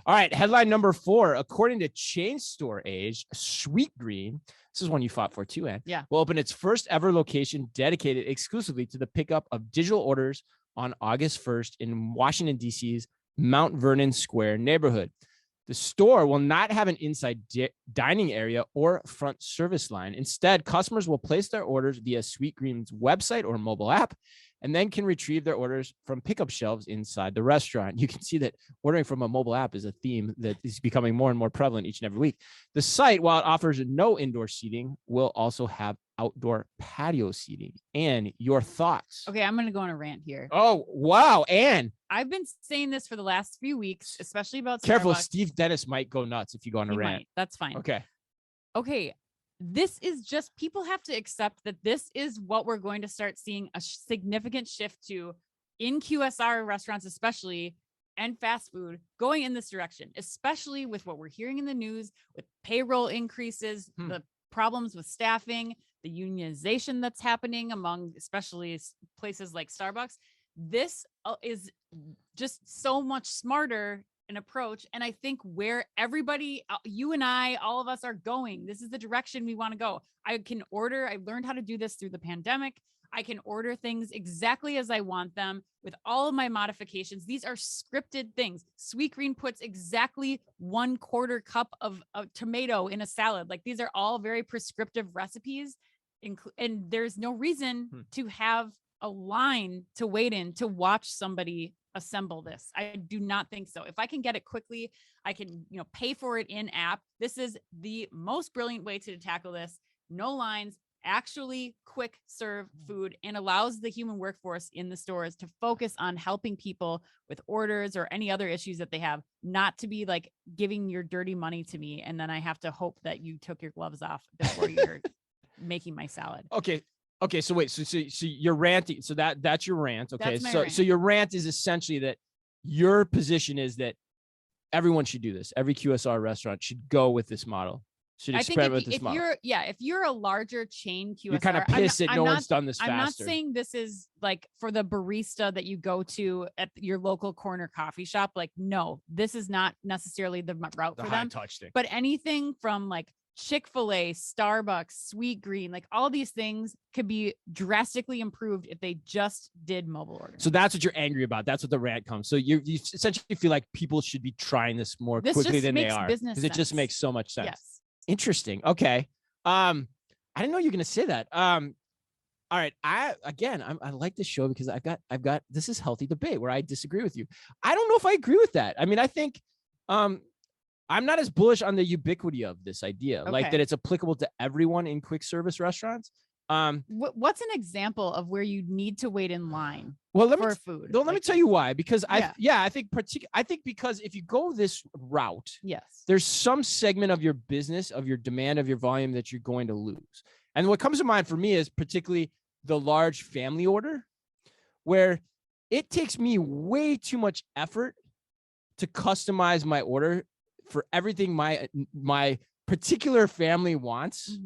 All right. Headline number 4, according to Chain Store Age, Sweetgreen, this is one you fought for too, Ann. Yeah. Will open its first ever location dedicated exclusively to the pickup of digital orders on August 1st in Washington, D.C.'s Mount Vernon Square neighborhood. The store will not have an inside dining area or front service line. Instead, customers will place their orders via Sweetgreen's website or mobile app, and then can retrieve their orders from pickup shelves inside the restaurant. You can see that ordering from a mobile app is a theme that is becoming more and more prevalent each and every week. The site, while it offers no indoor seating, will also have outdoor patio seating. And your thoughts? Okay, I'm going to go on a rant here. Oh, wow. Ann. I've been saying this for the last few weeks, especially about Careful, Starbucks. Steve Dennis might go nuts if you go on a rant. That's fine. Okay. This is just, people have to accept that this is what we're going to start seeing a significant shift to in QSR restaurants, especially, and fast food, going in this direction, especially with what we're hearing in the news with payroll increases, the problems with staffing, the unionization that's happening among especially places like Starbucks. This is just so much smarter an approach. And I think where everybody, you and I, all of us are going, this is the direction we want to go. I learned how to do this through the pandemic. I can order things exactly as I want them with all of my modifications. These are scripted things. Sweetgreen puts exactly 1/4 cup of tomato in a salad. Like, these are all very prescriptive recipes. And there's no reason to have a line to wait in to watch somebody assemble this. I do not think so. If I can get it quickly, I can, pay for it in app. This is the most brilliant way to tackle this. No lines, actually quick serve food, and allows the human workforce in the stores to focus on helping people with orders or any other issues that they have, not to be like giving your dirty money to me. And then I have to hope that you took your gloves off before you're making my salad. Okay. So wait, so you're ranting. So that's your rant. Okay. Rant. So your rant is essentially that your position is that everyone should do this. Every QSR restaurant should go with this model. Should experiment with this model. If you're a larger chain QSR, you're kind of pissed that no one's done this faster. I'm not saying this is like for the barista that you go to at your local corner coffee shop. Like, no, this is not necessarily the route for them. Touch thing. But anything from like Chick-fil-A, Starbucks, Sweetgreen, like all these things could be drastically improved if they just did mobile ordering. So that's what you're angry about. That's what the rant comes. So you essentially feel like people should be trying this more quickly than they are, because it just makes so much sense. Yes. Interesting. Okay. I didn't know you were going to say that. All right. I like this show because I've got, this is healthy debate where I disagree with you. I don't know if I agree with that. I mean, I think, I'm not as bullish on the ubiquity of this idea, like that it's applicable to everyone in quick service restaurants. What's an example of where you need to wait in line for food? Let me tell you why. Because I think because if you go this route, yes, there's some segment of your business, of your demand, of your volume that you're going to lose. And what comes to mind for me is particularly the large family order, where it takes me way too much effort to customize my order for everything my particular family wants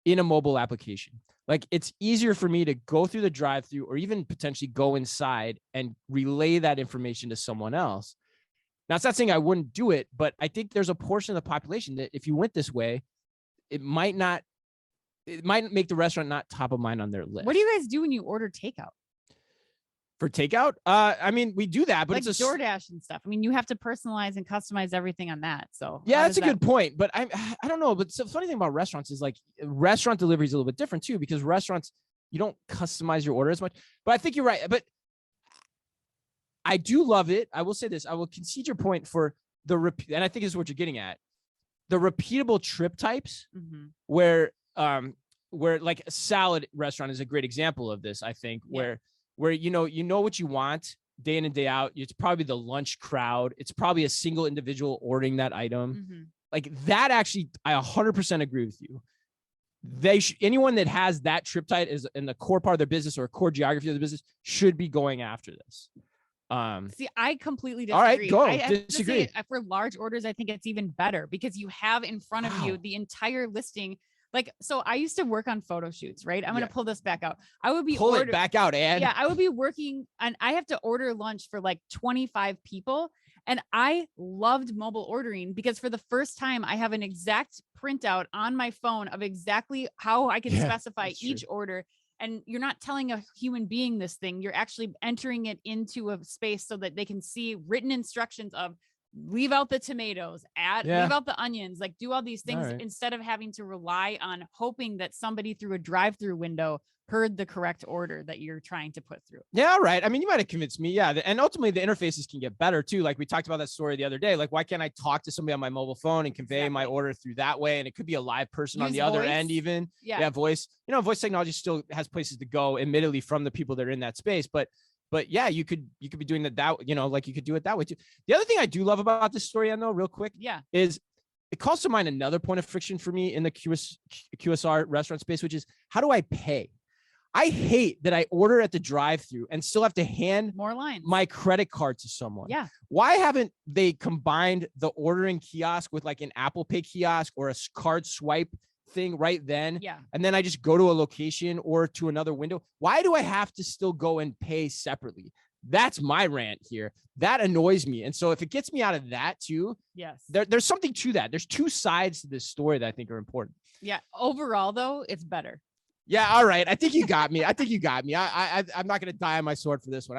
in a mobile application. Like, it's easier for me to go through the drive-through or even potentially go inside and relay that information to someone else. Now, it's not saying I wouldn't do it, but I think there's a portion of the population that if you went this way, it might make the restaurant not top of mind on their list. What do you guys do when you order takeout? For takeout? I mean, we do that, but like it's DoorDash and stuff. I mean, you have to personalize and customize everything on that. So yeah, that's a good point. But I don't know. But the funny thing about restaurants is like restaurant delivery is a little bit different too, because restaurants, you don't customize your order as much. But I think you're right. But I do love it. I will say this. I will concede your point for and I think this is what you're getting at. The repeatable trip types, where like a salad restaurant is a great example of this, I think, where you know what you want day in and day out. It's probably the lunch crowd. It's probably a single individual ordering that item. Like that, actually, I 100% agree with you. Anyone that has that trip type is in the core part of their business or core geography of the business should be going after this. See, I completely disagree. All right, go. I Disagree. For large orders, I think it's even better because you have in front of you the entire listing. Like, so I used to work on photo shoots, right? I'm going to pull this back out. I would be it back out, Ann. Yeah, I would be working and I have to order lunch for like 25 people. And I loved mobile ordering because for the first time, I have an exact printout on my phone of exactly how I can Yeah, specify that's true. each order. And you're not telling a human being this thing. You're actually entering it into a space so that they can see written instructions of leave out the tomatoes, Yeah. leave out the onions, like do all these things right. instead of having to rely on hoping that somebody through a drive-through window heard the correct order that you're trying to put through. Yeah, right. I mean, you might have convinced me. Yeah. And ultimately, the interfaces can get better too. Like we talked about that story the other day. Like, why can't I talk to somebody on my mobile phone and convey my Exactly. order through that way? And it could be a live person on Use the other voice. end, even. Yeah. Voice. Voice technology still has places to go, admittedly, from the people that are in that space. But yeah, you could be doing that, like you could do it that way too. The other thing I do love about this story, I know, real quick, is it calls to mind another point of friction for me in the QSR restaurant space, which is how do I pay? I hate that I order at the drive-through and still have to hand more lines, my credit card to someone. Yeah. Why haven't they combined the ordering kiosk with like an Apple Pay kiosk or a card swipe thing right then? Yeah. And then I just go to a location or to another window. Why do I have to still go and pay separately? That's my rant here. That annoys me. And so if it gets me out of that too, yes, there's something to that. There's two sides to this story that I think are important. Yeah. Overall, though, it's better. Yeah. All right. I think you got me. I'm not going to die on my sword for this one.